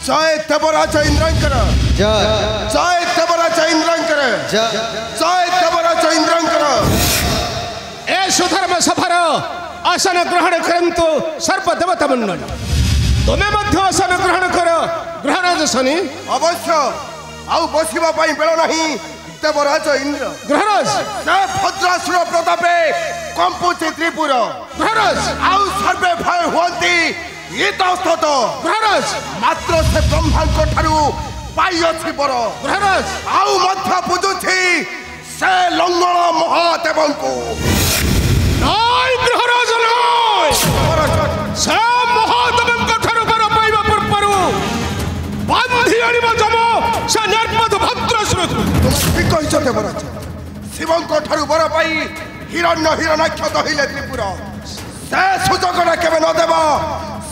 जय देवराज इंद्रंकर जय देवराज इंद्रंकर जय देवराज इंद्रंकर। ए सुधर्म सभार आसन ग्रहण करंतु सर्व देवता मंडल तुम्हें मध्य आसन ग्रहण कर ग्रहराज शनि। अवश्य आउ बसिबा पई बेल नहीं देवराज इंद्र ग्रहराज से भद्रासुर प्रतापे कंपुची त्रिपुर ग्रहराज आउ सर्वे भय हुंती इतस्तत ग्रहराज मात्र से ब्रह्मांक ठारू पाई अछि बर ग्रहराज आउ मध्य बुझुछि से लंगल महादेव को नाय ग्रहराज नाय से महादेव को ठारू बर पाइबा पूर्वरु बांधी आनिबा जम से निर्मद भद्रासुर ठीक कहिछ देवराज शिवं को ठारू बर पाई हिरण्य हिरणाक्ष दहिले त्रिपुर से सुजोग केबे न देबा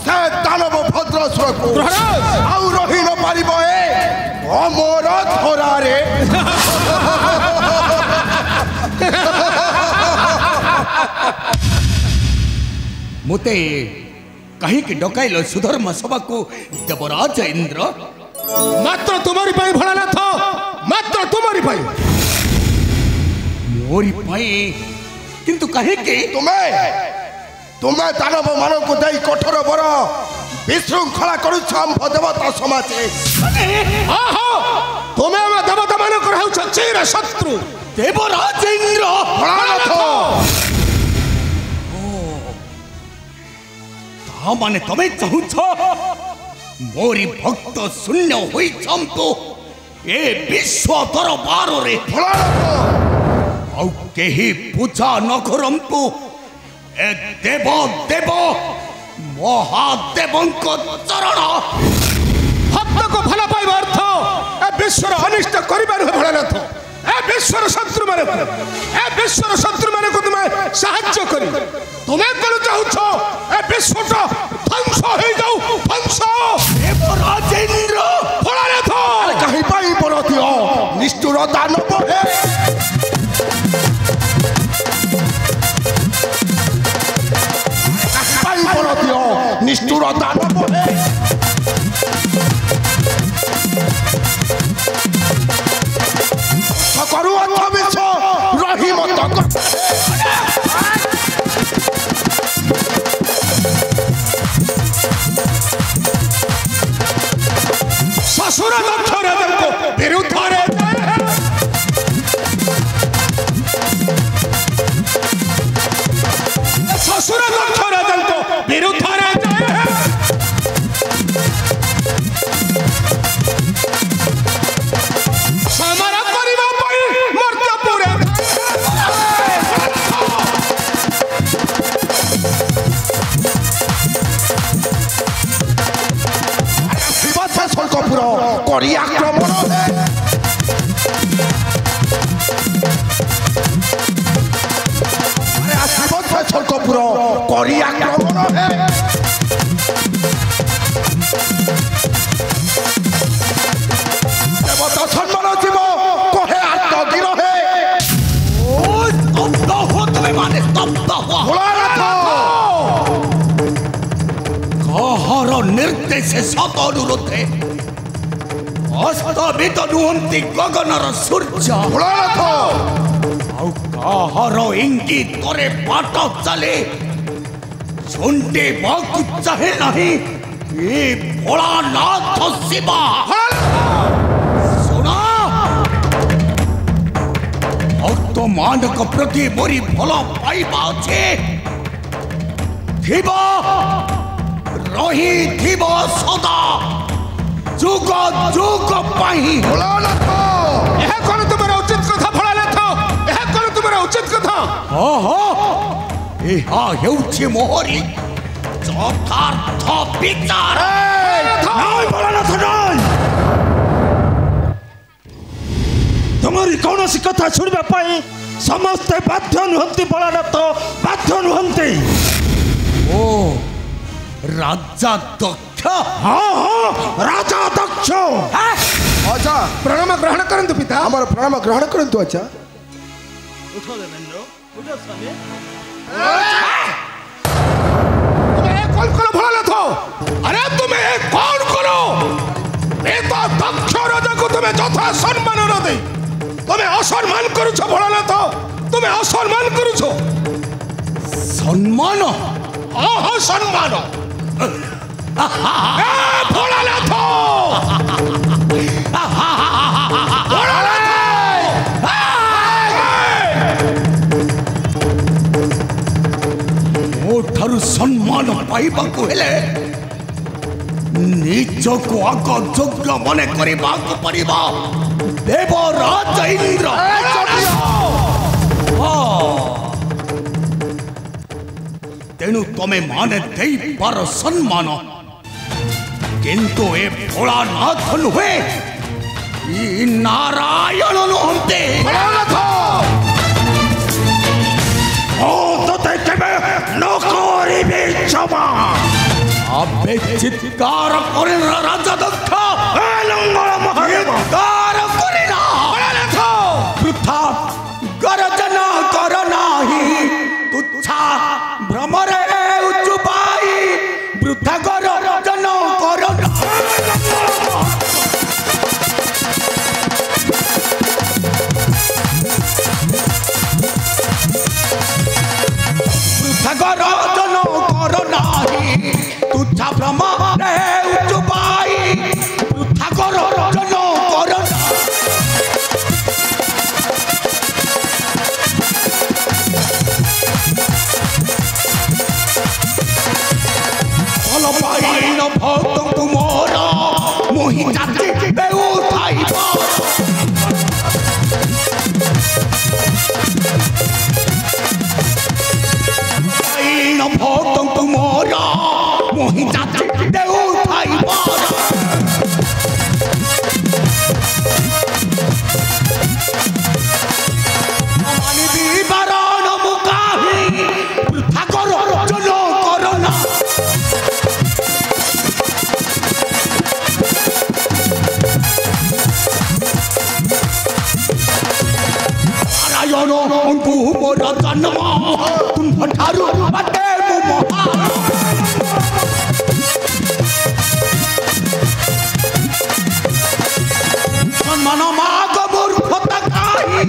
से दानव भद्रासुर को आउ रही न पारिब ए अमर धरा रे। मुते कहीं कि डकाइल सुधर्म सभा को देवराज इंद्र मात्र तुम्हारी पाई भोलानाथ मात्र तुम्हारी पाई मोरी पाई किंतु कहीं कि तुम्हें दानव मानव को दे कठोर बर विशृंखला करुछ आंभ देवता समाजे तुम्हें हम देवता मान कराउछ चिर शत्रु देवराज इंद्र भोलानाथ ता माने तमे चाहुछ मोरी भक्त शून्य होई छंतु ए विश्व दरबार रे भोलानाथ आउ केही पूजा न करंतु ए देव देव महादेव चरण भक्त को भला पाइबा अर्थ ए विश्वर अनिष्ट करिबार भोलानाथ ए विश्वर शत्रु माने को तुम्हें साहाय्य करी तुम्हें कौन चाहुछ ए विश्वटा ध्वंस हो जाऊ ध्वंस देवराज इंद्र भोलानाथ कहीं पाई परती हो निष्ठुर दानव हे पाई परती हो निष्ठुर दानव हे करू अंध विश्व रही मत ससुर दक्ष राजा को विरुद्ध रे ससुर दक्ष राजा को विरुद्ध रे समारा परिवा पई मर्त्य पुरे शिवसे स्वर्गपुर करी आक्रमण शिवसे स्वर्गपुर करी आक्रमण देवता सम्मान जीव कहे आत्मगिर हे स्तब्ध हो तुम्हें माने स्तब्ध हो भोलानाथ कहर निर्देश सत अनुरोधे अस्तमित नुहंती गगनर सूर्य भोलानाथ आउ कहर इंगित करे बाट चले झुंडे बाकु चाहे नहीं ये भोलानाथ शिवा सुना भक्त मानक प्रति मोरी भल पाइबा छे थिबा रही थिबा सदा जुग जुग पाही भोलानाथ यह कौन तुम्हारा उचित कथा भोलानाथ यह कौन तुम्हारा उचित कथा ओहो एहा हेउछि मोहरी चौथार्थ विचार नाय भोलानाथ नाय तुम्हारी कौन सी कथा सुनबा पाई समस्ते बाध्य नुहंती भोलानाथ बाध्य नुहंती ओ राजा दक्ष हाँ हाँ राजा दक्ष अच्छा प्रणाम ग्रहण करंतु पिता हमारा प्रणाम ग्रहण करंतु अच्छा तुम्हें कौन करो भोलानाथ अरे तुम्हें कौन करो অসম্মান করছো ভোলানাথ, তুমি অসম্মান করছো। সম্মান সম্মান ভোলানাথ, ମୋ ଠାରୁ ସମ୍ମାନ ପାଇବାକୁ ହେଲେ ନିଜକୁ ଆଗ ଯୋଗ୍ୟ ମନେ କରିବାକୁ ପଡ଼ିବ। ଦେବରାଜ ଇନ୍ଦ୍ର ତେଣୁ ତମେ ମାନେ ଦେଇପାର ସମ୍ମାନ, କିନ୍ତୁ ଏ ଭୋଳାନାଥ ନୁହେଁ, ନାରାୟଣ ନୁହନ୍ତି। ତୋତେ କେବେ ନ କରିବି କ୍ଷମା। ଆବେ ଚିତ୍କାର କରିନ ରାଜା ଦକ୍ଷ, ଚିତ୍କାର କରିନ ବୃଥା ଗର୍ଜନ କର ନାହିଁ। ତୁଚ୍ଛା ଭ୍ରମରେ ଉଚ୍ଚୁପାଇ ବୃଥା ଗର୍ଜନ କର গরজন কর নাহি। তুচ্ছা ভ্রমরে উচ্চুপাই বৃথা গরজন কর ଭଲ ପାଇନ ଭକ୍ତଙ୍କୁ ମୋର ମୋହି ଜାତି ଦେଉଥାଇବ। ଭକ୍ତଙ୍କୁ ମୋର ମୋହି ଜାତି ଦେଉଥାଇବ। ମାନିବି ବାରଣ ମୁଁ କାହିଁ ବୃଥା ଗର୍ଜନ କର ନା। ନାରାୟଣଙ୍କୁ ମୋର ଜନ୍ମ ତୁମ୍ଭଠାରୁ ବାଟେ ମୁଁ ମହାନ। ସମ୍ମାନ ମାଗ ମୂର୍ଖତା କାହିଁ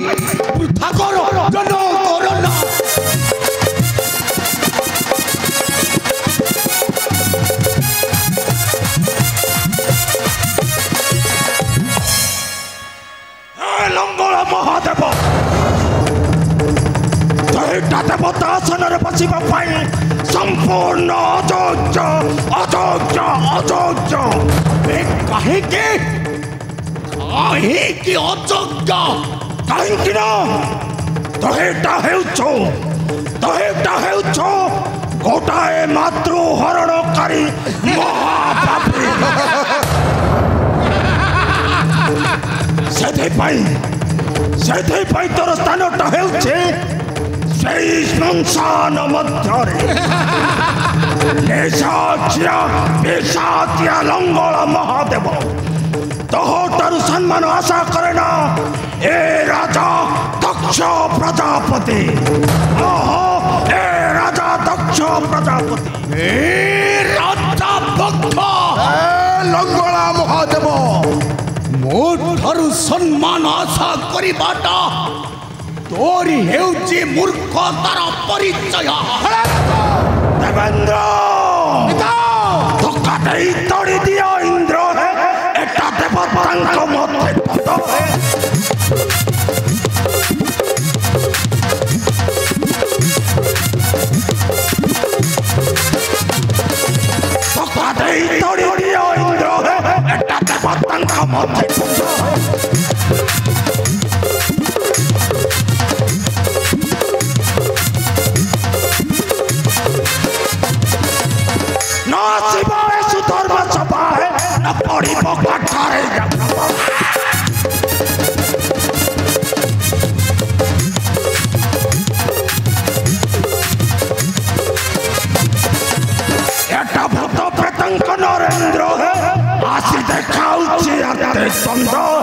ବୃଥା ଗର୍ଜନ କର ନା। ଲଙ୍ଗଳ ମହାଦେବ, ଦୁଇଟା ଦେବତା ଆସନରେ ବସିବା ପାଇଁ ସମ୍ପୂର୍ଣ୍ଣ ଅଯୋଗ୍ୟ ଅଯୋଗ୍ୟ ଅଯୋଗ୍ୟ। କାହିଁକି କାହିଁକି ଅଯୋଗ୍ୟ? କାହିଁକି ନା ଦୁଇଟା ହେଉଛ ଗୋଟାଏ ମାତୃ ହରଣକାରୀ ମହାପାପୀ। ସେଥିପାଇଁ ତୋର ସ୍ଥାନଟା ହେଉଛି ସେଇ ଶ୍ମଶାନ ମଧ୍ୟରେ। ନିଶାଚିଆ ଲଙ୍ଗଳ ମହାଦେବ, ତୋଠାରୁ ସମ୍ମାନ ଆଶା କରେ ନା ଏ ରାଜା ଦକ୍ଷ ପ୍ରଜାପତି। ଏ ରାଜା ଦକ୍ଷ ପ୍ରଜାପତି, ଏ ରାଜା ଦକ୍ଷ ଲଙ୍ଗଳା ମହାଦେବ, ମୋ ଠାରୁ ସମ୍ମାନ ଆଶା କରିବାଟା ତୋରି ହେଉଛି ମୂର୍ଖତାର ପରିଚୟ। ଦେବେନ୍ଦ୍ର ଧୋକା ଦେଇ ତଡ଼ି ଦିଅ ଇନ୍ଦ୍ର। ଏଟା ଦେବତାଙ୍କ ମତେ ପଦ। ଧୋକା ଦେଇ ତଡ଼ି ଦିଅ ଇନ୍ଦ୍ର। ଏଟା ଦେବତାଙ୍କ ମତେ ପଦ। नसीब सुधर्म सभा है न पड़ी कठारे। एटा भूत प्रेतंक नरेंद्र है आसी देखाउछि अते सुंदर।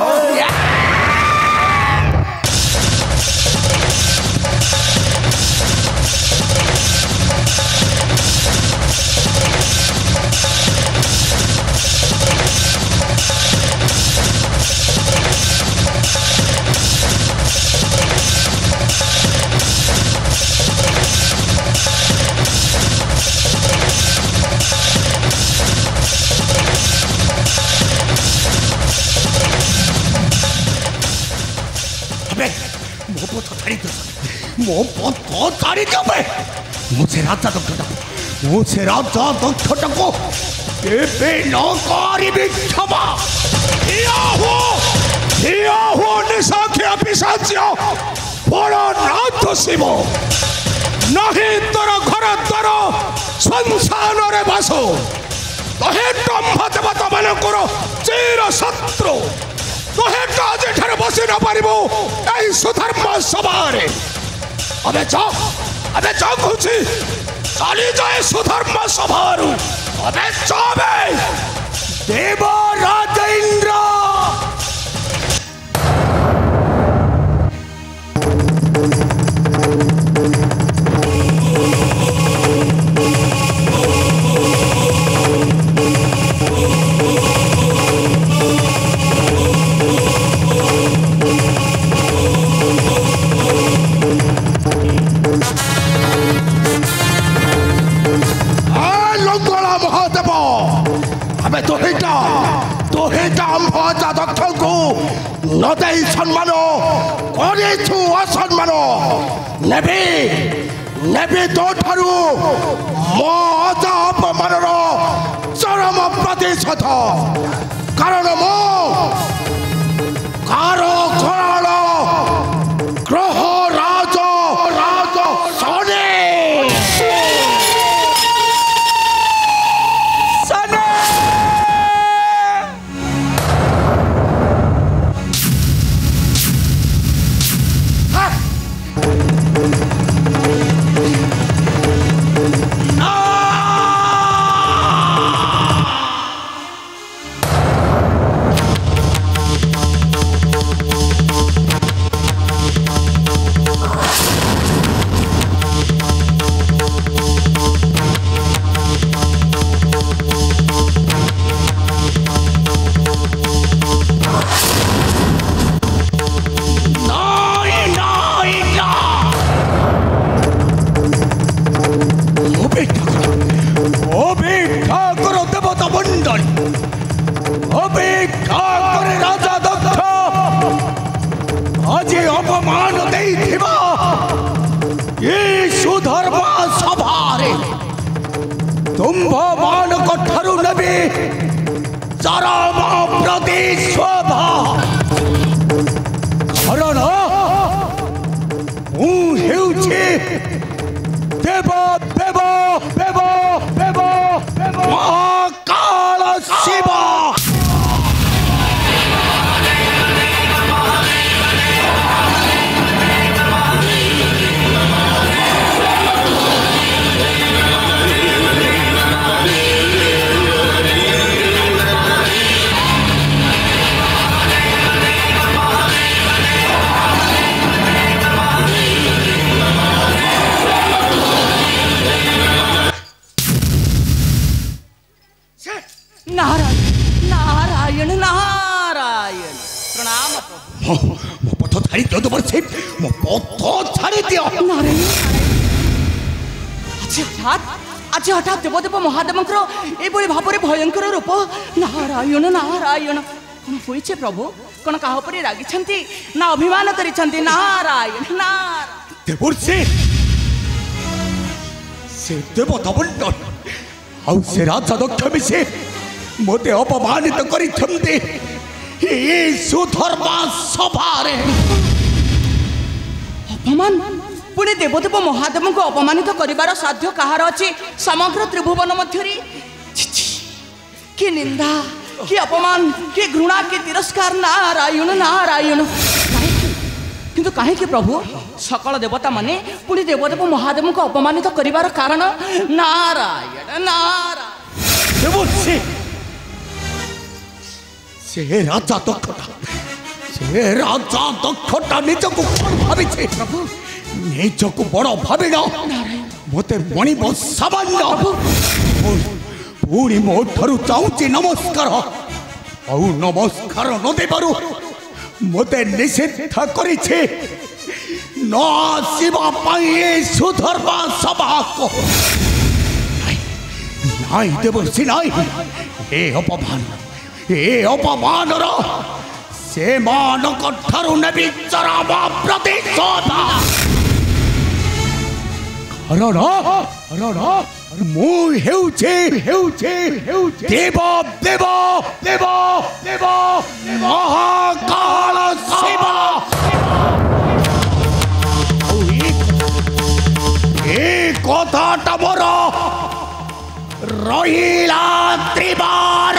ମୋ ପଥ ଛାଡ଼ି ଦେବେ। ମୁଁ ସେ ରାଜା ଦକ୍ଷଟାକୁ କେବେ ନ କରିବି କ୍ଷମା। ଠିଆ ହୁଅ ନିଶାଖିଆ ପିଶାଚ ବଳନାଥ ଶିବ। ନାହିଁ ତୋର ଘର ଦ୍ୱାର ସଂସାରରେ ବାସ। ତହେ ବ୍ରହ୍ମ ଦେବତା ମାନଙ୍କର ଚିର ଶତ୍ରୁ। ତହେ ଆଜିଠାରୁ ବସି ନ ପାରିବୁ ଏହି ସୁଧର୍ମ ସଭାରେ। ଏବେ ଯା କହୁଛି ଚାଲିଯାଏ ସୁଧର୍ମ ସଭାରୁ। ଏବେ ଯାବେ ଦେବ ରାଜେନ୍ଦ୍ର। তোহিটা আম্ভজা দক্ষଙ୍କୁ ନ ଦେଇ ସମ୍ମାନ କରିଛୁ ଅସମ୍ମାନ। ନେବି ତୋଠାରୁ ମୋ ଅଜା ଅପମାନର ଚରମ ପ୍ରତିଶୋଧ। କାରଣ ମୁଁ କାରଖାନାର ଗ୍ରହ ରାଜ ଶନି। ତୁମ୍ଭମାନଙ୍କଠାରୁ ନେବି ଚରମ ପ୍ରତିଶୋଧ। କାରଣ ମୁଁ ହେଉଛି ଦେବ ମହାକାଳ ଶିବ। ମୋ ପଥ ଛାଡ଼ି ଦିଅ। ମୋ ପଥ ଛାଡ଼ି ଦିଅ। ଆଜି ହଠାତ୍ ଦେବଦେବ ମହାଦେବଙ୍କର ଏଭଳି ଭାବରେ ଭୟଙ୍କର ରୂପ। ନାରାୟଣ କଣ ହୋଇଛି ପ୍ରଭୁ? କଣ କାହା ଉପରେ ରାଗିଛନ୍ତି ନା ଅଭିମାନ କରିଛନ୍ତି? ନାରାୟଣ ଦେବର୍ଷି ସେ ଦେବତା ମଣ୍ଡଳ ଆଉ ସେ ରାଜା ଦକ୍ଷ ମିଶି ମୋତେ ଅପମାନିତ କରିଛନ୍ତି ଏ ସୁଧର୍ମ ସଭାରେ। ଅପମାନ? ପୁଣି ଦେବଦେବ ମହାଦେବଙ୍କୁ ଅପମାନିତ କରିବାର ସାଧ୍ୟ କାହାର ଅଛି ସମଗ୍ର ତ୍ରିଭୁବନ ମଧ୍ୟରେ? କି ନିନ୍ଦା, କି ଅପମାନ, କି ଘୃଣା, କି ତିରସ୍କାର। ନାରାୟଣ କିନ୍ତୁ କାହିଁକି ପ୍ରଭୁ ସକଳ ଦେବତା ମାନେ ପୁଣି ଦେବଦେବ ମହାଦେବଙ୍କୁ ଅପମାନିତ କରିବାର କାରଣ? ନାରାୟଣ ସେ ରାଜା ଦକ୍ଷଟା ନିଜକୁ କଣ ଭାବିছে? ନିଜକୁ ବଡ଼ ଭାବିଲ, ମୋତେ ମଣିବ ସାମାନ୍ୟ। ପୁଣି ମୋ ଠାରୁ ଚାହୁଁଛି ନମସ୍କାର। ଆଉ ନମସ୍କାର ନ ଦେବାରୁ ମୋତେ ନିଷେଧ କରିছে ନ ଆସିବା ପାଇଁ ଏ ସୁଧର୍ମ ସଭାକୁ। ନାଇଁ ଦେବର୍ଷି ନାଇଁ, ଏ ଅପମାନର ସେମାନଙ୍କ ଠାରୁ ନେବି ଚରମ ପ୍ରତିଶୋଧ। ମୁଁ ହେଉଛି ଦେବ ଦେବ ଦେବ ଦେବ ମହାକାଳ ଶିବ। ଏ କଥାଟା ମୋର ରହିଲା ତ୍ରିବାର